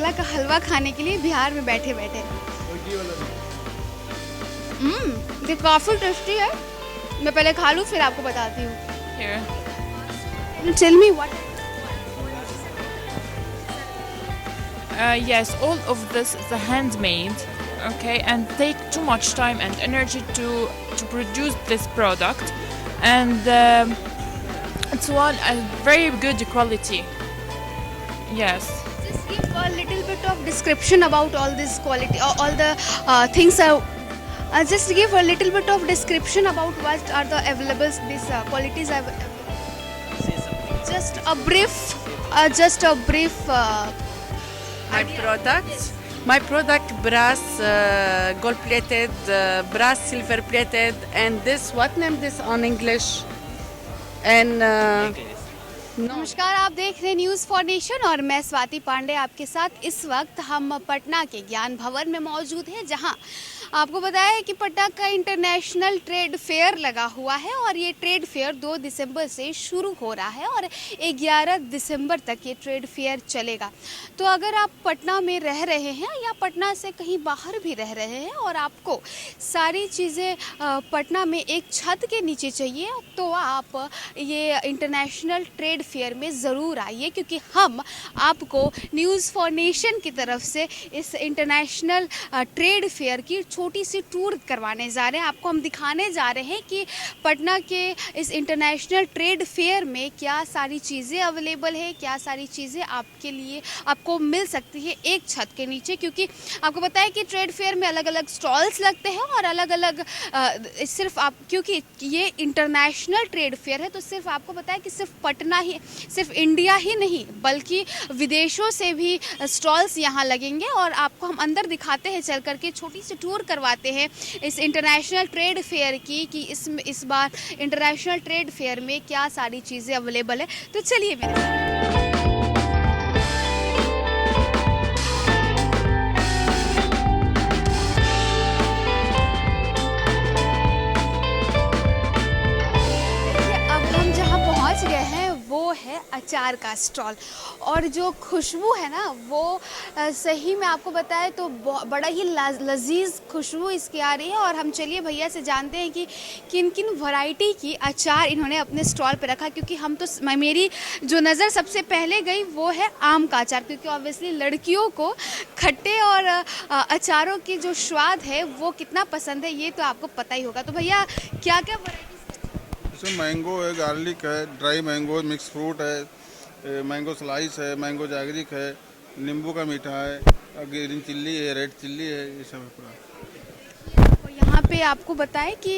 केरला का हलवा खाने के लिए बिहार में बैठे बैठे। ये काफ़ी टेस्टी है। मैं पहले खा लूँ फिर आपको बताती हूँ। Here. Tell me what. Yes, all of this is handmade, okay, and take too much time and energy to produce this product, and it's one a very good quality. Yes. Just give a little bit of description about all this quality, all the things are. Just give a little bit of description about what are the available these qualities are available. Just a brief. My product brass, gold plated, brass silver plated, and this what name this on English? And नमस्कार, आप देख रहे हैं news for nation और मैं स्वाति पांडे आपके साथ। इस वक्त हम पटना के ज्ञान भवन में मौजूद हैं, जहां आपको बताया है कि पटना का इंटरनेशनल ट्रेड फेयर लगा हुआ है और ये ट्रेड फेयर 2 दिसंबर से शुरू हो रहा है और 11 दिसंबर तक ये ट्रेड फेयर चलेगा। तो अगर आप पटना में रह रहे हैं या पटना से कहीं बाहर भी रह रहे हैं और आपको सारी चीज़ें पटना में एक छत के नीचे चाहिए, तो आप ये इंटरनेशनल ट्रेड फेयर में ज़रूर आइए, क्योंकि हम आपको न्यूज़ फॉर नेशन की तरफ से इस इंटरनेशनल ट्रेड फेयर की छोटी सी टूर करवाने जा रहे हैं। आपको हम दिखाने जा रहे हैं कि पटना के इस इंटरनेशनल ट्रेड फेयर में क्या सारी चीज़ें अवेलेबल है, क्या सारी चीज़ें आपके लिए आपको मिल सकती है एक छत के नीचे। क्योंकि आपको पता है कि ट्रेड फेयर में अलग अलग स्टॉल्स लगते हैं और अलग अलग सिर्फ आप, क्योंकि ये इंटरनेशनल ट्रेड फेयर है तो सिर्फ आपको पता है कि सिर्फ पटना ही, सिर्फ इंडिया ही नहीं बल्कि विदेशों से भी स्टॉल्स यहाँ लगेंगे। और आपको हम अंदर दिखाते हैं, चल करके छोटी सी टूर करवाते हैं इस इंटरनेशनल ट्रेड फेयर की, कि इस बार इंटरनेशनल ट्रेड फेयर में क्या सारी चीज़ें अवेलेबल है। तो चलिए मेरे साथ। पहुंच गए हैं वो है अचार का स्टॉल, और जो खुशबू है ना वो सही में आपको बताएं तो बड़ा ही लजीज खुशबू इसकी आ रही है। और हम चलिए भैया से जानते हैं कि किन किन वैरायटी की अचार इन्होंने अपने स्टॉल पे रखा। क्योंकि हम तो मेरी जो नज़र सबसे पहले गई वो है आम का अचार, क्योंकि ऑब्वियसली लड़कियों को खट्टे और अचारों की जो स्वाद है वो कितना पसंद है ये तो आपको पता ही होगा। तो भैया क्या क्या वैरायटी? इसमें मैंगो है, गार्लिक है, ड्राई मैंगो, मिक्स फ्रूट है, मैंगो स्लाइस है, मैंगो जागरिक है, नींबू का मीठा है, ग्रीन चिल्ली है, रेड चिल्ली है, ये सब है पूरा। यहाँ पे आपको बताएं कि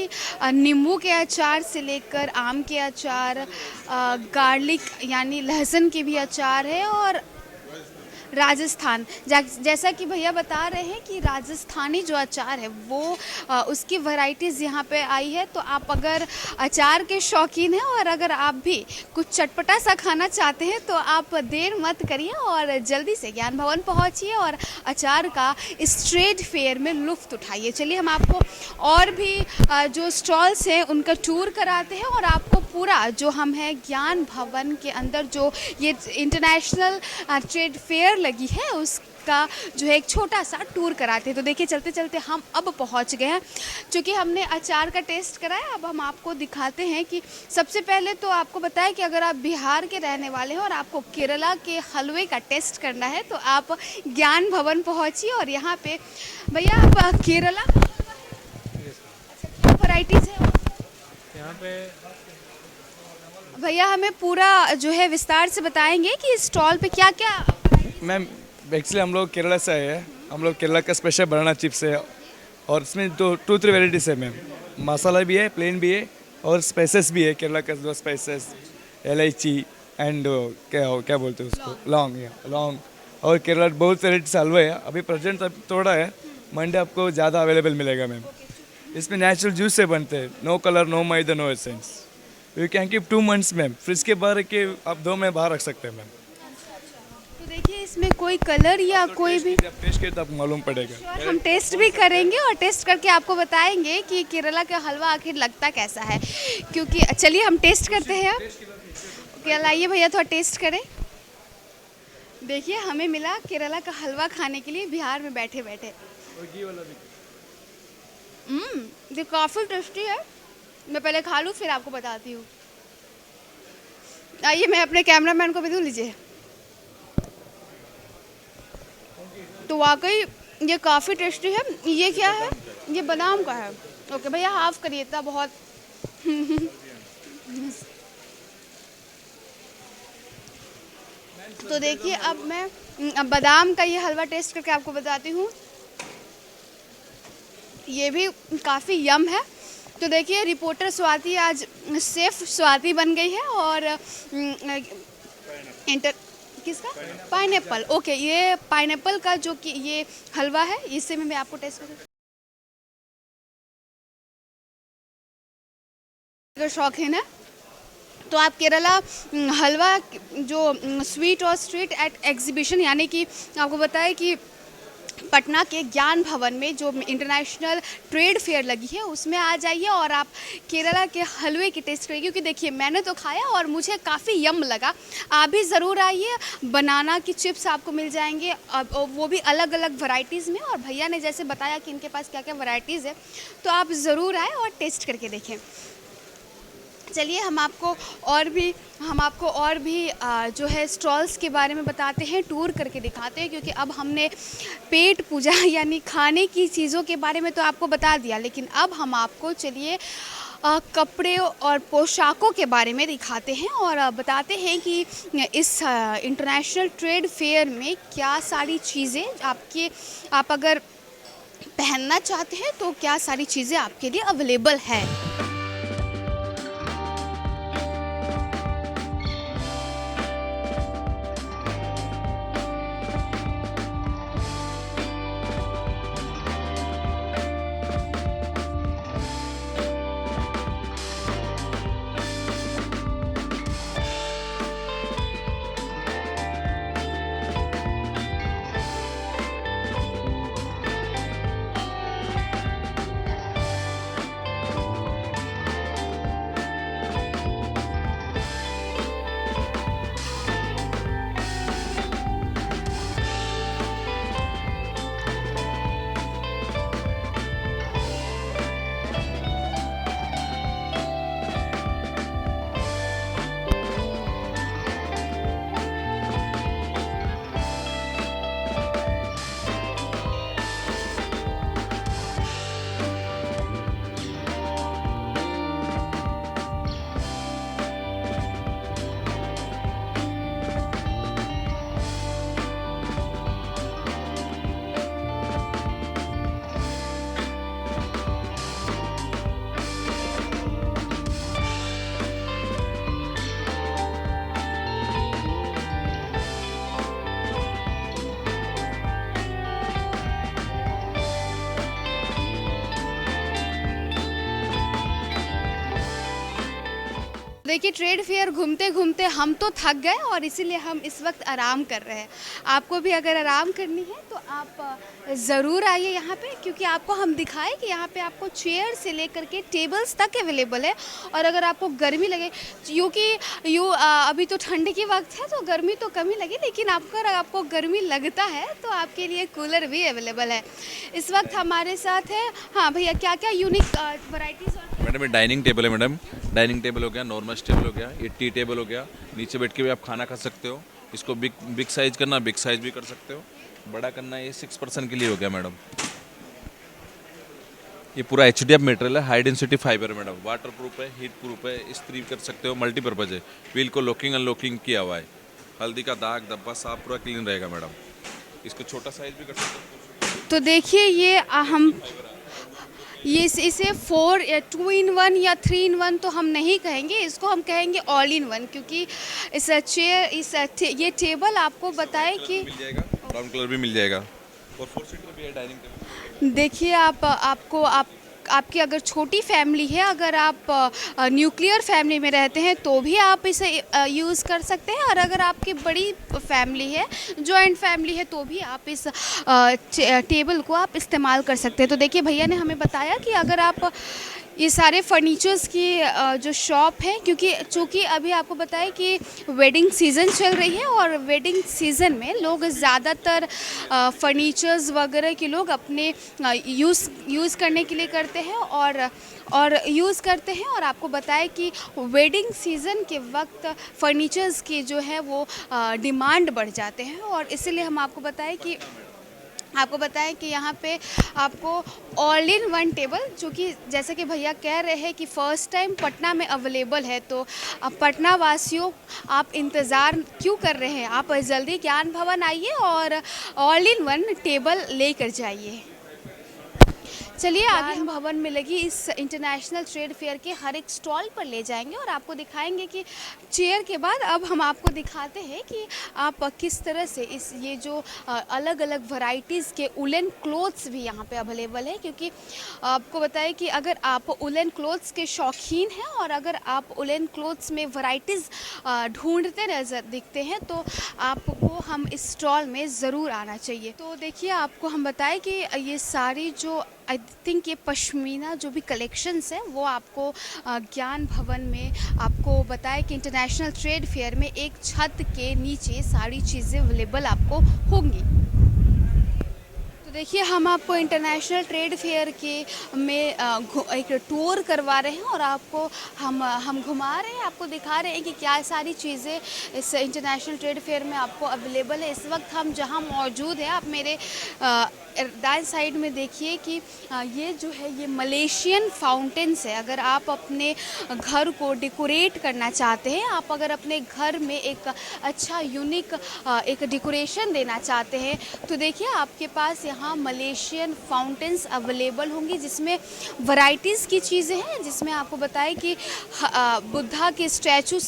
नींबू के अचार से लेकर आम के अचार, गार्लिक यानी लहसुन के भी अचार है, और राजस्थान जैसा कि भैया बता रहे हैं कि राजस्थानी जो अचार है वो उसकी वैरायटीज़ यहाँ पे आई है। तो आप अगर अचार के शौकीन हैं और अगर आप भी कुछ चटपटा सा खाना चाहते हैं तो आप देर मत करिए और जल्दी से ज्ञान भवन पहुँचिए और अचार का इस ट्रेड फेयर में लुत्फ़ उठाइए। चलिए हम आपको और भी जो स्टॉल्स हैं उनका टूर कराते हैं और आपको पूरा जो हम हैं ज्ञान भवन के अंदर जो ये इंटरनेशनल ट्रेड फेयर लगी है उसका जो है एक छोटा सा टूर कराते हैं। तो देखिए चलते चलते हम अब पहुंच गए हैं। चूँकि हमने अचार का टेस्ट कराया, अब हम आपको दिखाते हैं कि सबसे पहले तो आपको बताया कि अगर आप बिहार के रहने वाले हैं और आपको केरला के हलवे का टेस्ट करना है तो आप ज्ञान भवन पहुँचिए। और यहाँ पे भैया आप केरला क्या वैराइटीज़ है यहाँ पे? भैया हमें पूरा जो है विस्तार से बताएंगे कि इस स्टॉल पे क्या क्या। मैम एक्चुअली हम लोग केरला से आए हैं। हम लोग केरला का स्पेशल बनाना चिप्स है और इसमें तो 2-3 वेराइटीज़ है मैम। मसाला भी है, प्लेन भी है और स्पाइसेस भी है। केरला का 2 स्पाइसेस, इलायची एंड क्या बोलते हैं उसको, लौंग। और केरला बहुत वेराइटीज हलवा है। अभी प्रेजेंट थोड़ा है, मंडे आपको ज़्यादा अवेलेबल मिलेगा मैम। इसमें नेचुरल जूस से बनते हैं, no colour, no maida, no essence. You can keep 2 months ma'am. Fridge के बाहर के आप 2 महीने बाहर रख सकते हैं मैम। तो देखिए इसमें कोई कलर या कोई भी टेस्ट के तब मालूम पड़ेगा। हम टेस्ट भी करेंगे और टेस्ट करके आपको बताएंगे कि केरला का हलवा आखिर लगता कैसा है। क्योंकि चलिए हम टेस्ट करते हैं। क्या लाइए भैया थोड़ा टेस्ट करें। देखिए हमें मिला केरला का हलवा खाने के लिए बिहार में बैठे बैठे। ये काफ़ी टेस्टी है। मैं पहले खा लूँ फिर आपको बताती हूँ। आइए मैं अपने कैमरामैन को भी दूँ, लीजिए। तो वाकई ये काफ़ी टेस्टी है। ये क्या है? ये बादाम का है। ओके भैया हाफ करिए था बहुत। तो देखिए अब मैं अब बादाम का ये हलवा टेस्ट करके आपको बताती हूँ। ये भी काफ़ी यम है। तो देखिए रिपोर्टर स्वाति आज सेफ स्वाति बन गई है और किसका पाइनएप्पल। ओके ये पाइनएप्पल का जो कि ये हलवा है इससे मैं आपको टेस्ट कर शौकीन है तो आप केरला हलवा जो स्वीट और स्ट्रीट एट एग्जीबिशन यानी कि आपको बताएं कि पटना के ज्ञान भवन में जो इंटरनेशनल ट्रेड फेयर लगी है उसमें आ जाइए और आप केरला के हलवे की टेस्ट करिए। क्योंकि देखिए मैंने तो खाया और मुझे काफ़ी यम लगा। आप भी ज़रूर आइए। बनाना की चिप्स आपको मिल जाएंगे, वो भी अलग अलग वैरायटीज़ में। और भैया ने जैसे बताया कि इनके पास क्या क्या वैरायटीज़ है, तो आप ज़रूर आए और टेस्ट करके देखें। चलिए हम आपको और भी जो है स्टॉल्स के बारे में बताते हैं, टूर करके दिखाते हैं। क्योंकि अब हमने पेट पूजा यानी खाने की चीज़ों के बारे में तो आपको बता दिया, लेकिन अब हम आपको चलिए कपड़े और पोशाकों के बारे में दिखाते हैं और बताते हैं कि इस इंटरनेशनल ट्रेड फेयर में क्या सारी चीज़ें आप अगर पहनना चाहते हैं तो क्या सारी चीज़ें आपके लिए अवेलेबल है। देखिए ट्रेड फेयर घूमते घूमते हम तो थक गए और इसीलिए हम इस वक्त आराम कर रहे हैं। आपको भी अगर आराम करनी है तो आप ज़रूर आइए यहाँ पे, क्योंकि आपको हम दिखाएं कि यहाँ पे आपको चेयर से लेकर के टेबल्स तक अवेलेबल है। और अगर आपको गर्मी लगे, क्योंकि अभी तो ठंड की वक्त है तो गर्मी तो कम ही लगे, लेकिन आपको गर्मी लगता है तो आपके लिए कूलर भी अवेलेबल है। इस वक्त हमारे साथ है, हाँ भैया क्या क्या यूनिक वैरायटीज़। मैडम ये डाइनिंग टेबल है मैडम, डाइनिंग टेबल हो गया, नॉर्मल टेबल हो गया, ये टी टेबल हो गया। नीचे बैठ के भी आप खाना खा सकते हो। इसको बिग साइज करना बिग साइज भी कर सकते हो, बड़ा करना ये 6 पर्सन के लिए हो गया मैडम। ये पूरा HDF मटेरियल है, हाई डेंसिटी फाइबर है मैडम, वाटर प्रूफ है, हीट प्रूफ है, इस्त्री कर सकते हो, मल्टीपर्पज़ है। व्हील को लॉकिंग अनलॉकिंग किया हुआ है। हल्दी का दाग धब्बा साफ पूरा क्लीन रहेगा मैडम। इसको छोटा साइज भी कर सकते हो। तो देखिए ये इसे 2 in 1 या 3 in 1 तो हम नहीं कहेंगे, इसको हम कहेंगे ऑल इन वन। क्योंकि ये टेबल आपको बताए कि मिल जाएगा, ब्राउन कलर भी मिल जाएगा और 4 सीटर भी है डाइनिंग टेबल। देखिए आपकी अगर छोटी फैमिली है, अगर आप न्यूक्लियर फैमिली में रहते हैं तो भी आप इसे यूज़ कर सकते हैं। और अगर आपकी बड़ी फैमिली है, जॉइंट फैमिली है, तो भी आप इस टेबल को आप इस्तेमाल कर सकते हैं। तो देखिए भैया ने हमें बताया कि अगर आप ये सारे फर्नीचर्स की जो शॉप है, क्योंकि चूँकि अभी आपको बताया कि वेडिंग सीज़न चल रही है और वेडिंग सीज़न में लोग ज़्यादातर फर्नीचर्स वगैरह के लोग अपने यूज़ करने के लिए करते हैं और यूज़ करते हैं। और आपको बताया कि वेडिंग सीज़न के वक्त फर्नीचर्स की जो है वो डिमांड बढ़ जाते हैं, और इसीलिए हम आपको बताएं कि यहाँ पे आपको ऑल इन वन टेबल, जो कि जैसे कि भैया कह रहे हैं कि फ़र्स्ट टाइम पटना में अवेलेबल है, तो अब पटना वासियों आप इंतज़ार क्यों कर रहे हैं, आप जल्दी ज्ञान भवन आइए और ऑल इन वन टेबल लेकर जाइए। चलिए आगे भवन में लगी इस इंटरनेशनल ट्रेड फेयर के हर एक स्टॉल पर ले जाएंगे और आपको दिखाएंगे कि चेयर के बाद अब हम आपको दिखाते हैं कि आप किस तरह से ये जो अलग अलग वैरायटीज़ के उलन क्लोथ्स भी यहाँ पे अवेलेबल है। क्योंकि आपको बताएं कि अगर आप उलन क्लोथ्स के शौकीन हैं और अगर आप उलन क्लोथ्स में वैरायटीज़ ढूंढते नजर दिखते हैं तो आपको हम इस स्टॉल में ज़रूर आना चाहिए। तो देखिए आपको हम बताएं कि ये सारी जो आई थिंक ये पश्मीना जो भी कलेक्शंस हैं वो आपको ज्ञान भवन में आपको बताया कि इंटरनेशनल ट्रेड फेयर में एक छत के नीचे सारी चीज़ें अवेलेबल आपको होंगी। तो देखिए हम आपको इंटरनेशनल ट्रेड फेयर के में एक टूर करवा रहे हैं और आपको हम घुमा रहे हैं, आपको दिखा रहे हैं कि क्या सारी चीज़ें इस इंटरनेशनल ट्रेड फेयर में आपको अवेलेबल है। इस वक्त हम जहां मौजूद हैं, आप मेरे दाएं साइड में देखिए कि ये जो है ये मलेशियन फाउंटेन्स है। अगर आप अपने घर को डेकोरेट करना चाहते हैं, आप अगर अपने घर में एक अच्छा यूनिक एक डेकोरेशन देना चाहते हैं, तो देखिए आपके पास यहाँ मलेशियन फाउंटेन्स अवेलेबल होंगी जिसमें वैरायटीज़ की चीज़ें हैं, जिसमें आपको बताएं कि बुद्धा के स्टैचू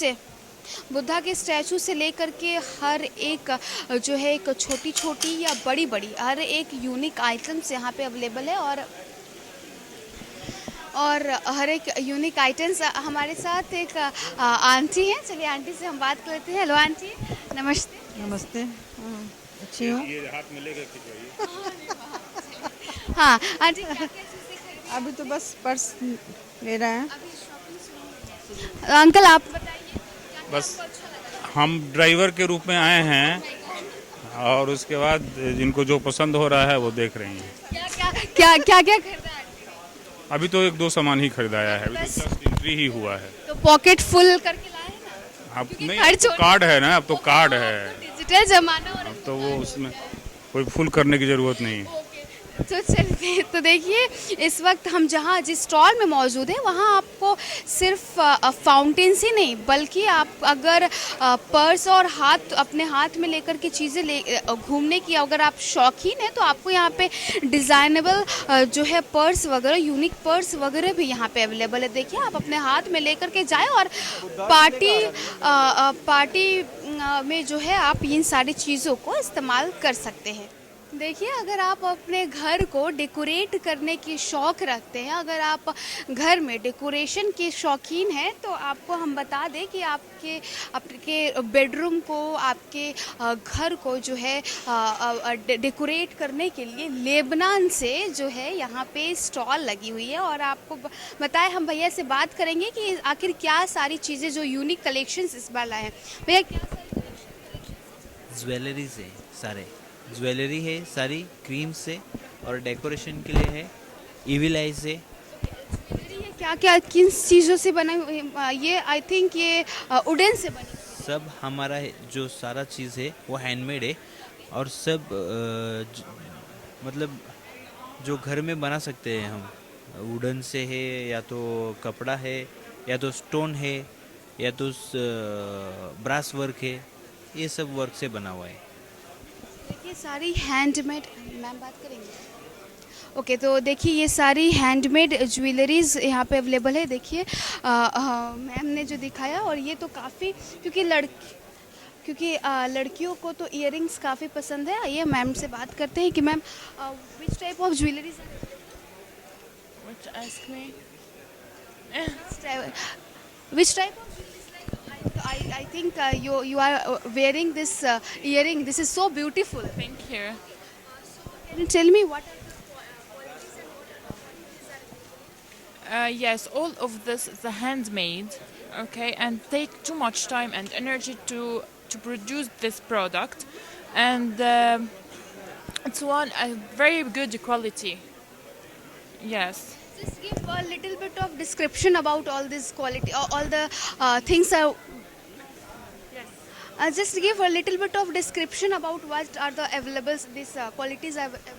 से लेकर के हर एक जो है एक छोटी छोटी या बड़ी बड़ी हर एक यूनिक आइटम्स यहाँ पे अवेलेबल है। और हर एक यूनिक आइटम्स हमारे साथ एक आंटी हैं, चलिए आंटी से हम बात करते हैं। हेलो आंटी, नमस्ते। नमस्ते। अच्छी हो? ये हाथ में लेकर के जाइए। हाँ आंटी, क्या क्या चीज़ें खरीदी? अभी तो बस पर्स ले रहे हैं। अंकल आप बताइए, बस हम ड्राइवर के रूप में आए हैं और उसके बाद जिनको जो पसंद हो रहा है वो देख रही हैं। क्या खरीदा है? अभी तो एक दो सामान ही खरीदाया है, अभी तो जस्ट एंट्री ही हुआ है। तो पॉकेट फुल करके लाए हैं ना? अब क्योंकि नहीं, खर्च अब तो कार्ड है ना, अब तो कार्ड है, डिजिटल जमाना हो रहा अब तो वो उसमें कोई फुल करने की ज़रूरत नहीं है। तो चलिए, तो देखिए इस वक्त हम जिस स्टॉल में मौजूद है वहाँ आपको सिर्फ फाउंटेन्स ही नहीं बल्कि आप अगर पर्स और अपने हाथ में लेकर के चीज़ें घूमने की अगर आप शौकीन हैं तो आपको यहाँ पे डिज़ाइनेबल जो है पर्स वगैरह, यूनिक पर्स वगैरह भी यहाँ पे अवेलेबल है। देखिए आप अपने हाथ में लेकर के जाएं और पार्टी में जो है आप इन सारी चीज़ों को इस्तेमाल कर सकते हैं। देखिए अगर आप अपने घर को डेकोरेट करने की शौक़ रखते हैं, अगर आप घर में डेकोरेशन के शौकीन हैं, तो आपको हम बता दें कि आपके बेडरूम को, आपके घर को जो है डेकोरेट करने के लिए लेबनान से जो है यहाँ पे स्टॉल लगी हुई है। और आपको बताएं, हम भैया से बात करेंगे कि आखिर क्या सारी चीज़ें जो यूनिक कलेक्शंस इस बार लाए हैं। भैया क्या सारी ज्वेलरी से सारे ज्वेलरी है सारी क्रीम से और डेकोरेशन के लिए है इविल आई से। क्या किन चीज़ों से बना? ये आई थिंक ये वुडन से बनी। सब हमारा जो सारा चीज़ है वो हैंडमेड है और सब मतलब जो घर में बना सकते हैं हम, वुडन से है या तो कपड़ा है या तो स्टोन है या तो ब्रास वर्क है, ये सब वर्क से बना हुआ है। देखिए सारी हैंडमेड, मैम बात करेंगे। ओके, तो देखिए ये सारी हैंडमेड ज्वेलरीज यहाँ पे अवेलेबल है। देखिए मैम ने जो दिखाया, और ये तो काफ़ी क्योंकि लड़कियों को तो इयररिंग्स काफ़ी पसंद है। आइए मैम से बात करते हैं कि ma'am which type of jewelleries which type of I think you are wearing this earring. This is so beautiful. Thank you. Can you tell me what are the qualities and what are the Yes, all of this is handmade, okay, and take too much time and energy to produce this product, and it's one a very good quality. Yes. Just give a little bit of description about all this quality, all the things are. Just give a little bit of description about what are the available, these qualities are available.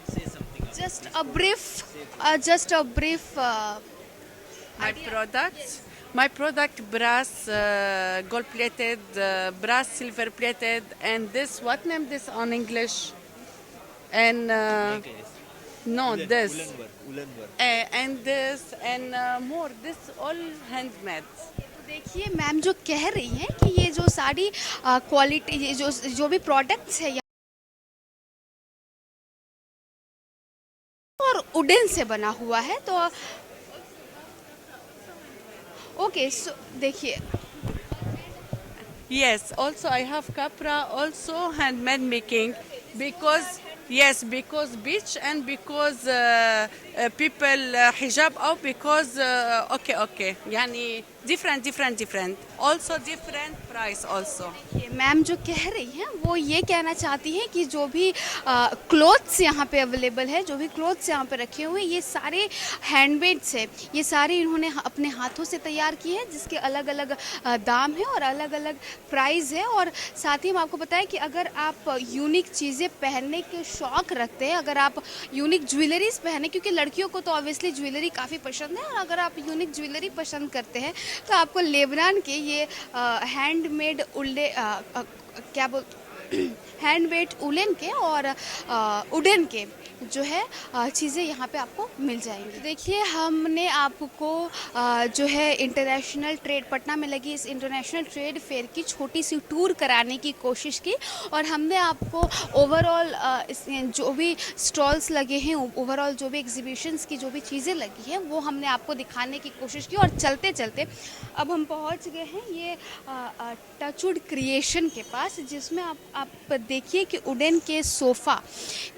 Say something. Just a brief. My product brass, gold plated, brass silver plated, and this, what name this on English? And no, this. Woolen work. And this and more, this all handmade. तो देखिए ma'am जो कह रही हैं कि ये जो सारी क्वालिटी, ये जो भी प्रोडक्ट्स है और वुडन से बना हुआ है, तो ओके सो देखिए Yes, also I have capra, also handmade making, because yes, because beach and because people hijab out, because okay, yani different, also different price also. ये मैम जो कह रही हैं वो ये कहना चाहती हैं कि जो भी क्लोथ्स यहाँ पे अवेलेबल है, जो भी क्लोथ्स यहाँ पे रखे हुए हैं, ये सारे हैंडमेड्स है, ये सारे इन्होंने अपने हाथों से तैयार किए हैं, जिसके अलग अलग दाम है और अलग अलग प्राइस है। और साथ ही हम आपको बताएं कि अगर आप यूनिक चीज़ें पहनने के शौक़ रखते हैं, अगर आप यूनिक ज्वेलरीज पहने, क्योंकि लड़कियों को तो ऑब्वियसली ज्वेलरी काफ़ी पसंद है, और अगर आप यूनिक ज्वेलरी पसंद करते हैं तो आपको लेबनान के ये हैंडमेड हैंडमेड उलन के और वुडन के जो है चीज़ें यहाँ पे आपको मिल जाएंगी। देखिए हमने आपको जो है इंटरनेशनल ट्रेड, पटना में लगी इस इंटरनेशनल ट्रेड फेयर की छोटी सी टूर कराने की कोशिश की, और हमने आपको ओवरऑल जो भी स्टॉल्स लगे हैं, ओवरऑल जो भी एग्जीबिशंस की जो भी चीज़ें लगी हैं वो हमने आपको दिखाने की कोशिश की। और चलते चलते अब हम पहुँच गए हैं ये टचवुड क्रिएशन के पास, जिसमें आप देखिए कि वुडन के सोफ़ा,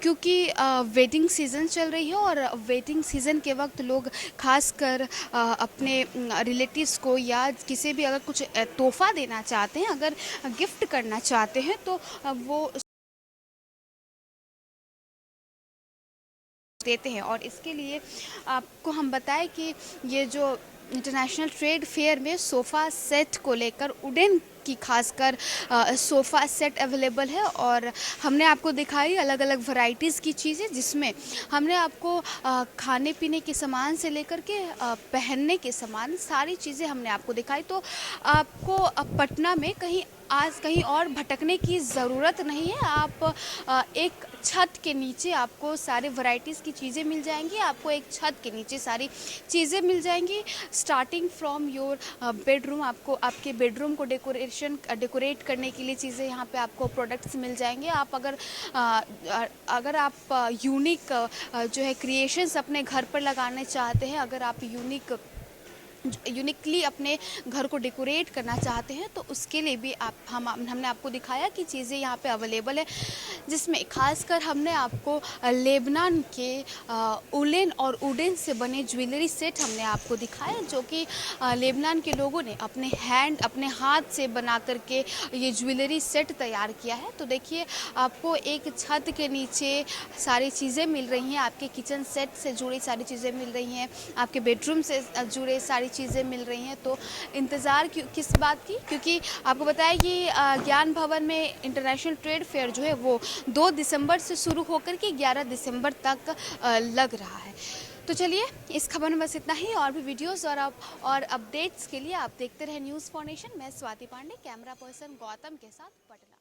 क्योंकि वेडिंग सीज़न चल रही है और वेडिंग सीज़न के वक्त लोग खासकर अपने रिलेटिव्स को या किसी भी अगर कुछ तोहफ़ा देना चाहते हैं, अगर गिफ्ट करना चाहते हैं, तो वो देते हैं। और इसके लिए आपको हम बताएं कि ये जो इंटरनेशनल ट्रेड फेयर में सोफ़ा सेट को लेकर वुडन की खासकर सोफ़ा सेट अवेलेबल है, और हमने आपको दिखाई अलग अलग वैरायटीज़ की चीज़ें, जिसमें हमने आपको खाने पीने के सामान से लेकर के पहनने के सामान, सारी चीज़ें हमने आपको दिखाई। तो आपको पटना में कहीं और भटकने की ज़रूरत नहीं है। आप एक छत के नीचे आपको सारे वैरायटीज़ की चीज़ें मिल जाएंगी, आपको एक छत के नीचे सारी चीज़ें मिल जाएंगी, स्टार्टिंग फ्रॉम योर बेडरूम। आपको आपके बेडरूम को डेकोरेट करने के लिए चीज़ें यहाँ पे आपको प्रोडक्ट्स मिल जाएंगे। आप अगर आप यूनिक जो है क्रिएशंस अपने घर पर लगाने चाहते हैं, अगर आप यूनिकली अपने घर को डेकोरेट करना चाहते हैं, तो उसके लिए भी हमने आपको दिखाया कि चीज़ें यहाँ पे अवेलेबल है, जिसमें खासकर हमने आपको लेबनान के उलेन और वुडन से बने ज्वेलरी सेट हमने आपको दिखाया, जो कि लेबनान के लोगों ने अपने हाथ से बना करके ये ज्वेलरी सेट तैयार किया है। तो देखिए आपको एक छत के नीचे सारी चीज़ें मिल रही हैं, आपके किचन सेट से जुड़ी सारी चीज़ें मिल रही हैं, आपके बेडरूम से जुड़े सारी चीज़ें मिल रही हैं। तो इंतज़ार किस बात की, क्योंकि आपको बताया कि ज्ञान भवन में इंटरनेशनल ट्रेड फेयर जो है वो 2 दिसंबर से शुरू होकर के 11 दिसंबर तक लग रहा है। तो चलिए इस खबर में बस इतना ही। और भी वीडियोस और अपडेट्स के लिए आप देखते रहे न्यूज़ फॉर नेशन। मैं स्वाति पांडे, कैमरा पर्सन गौतम के साथ पटना।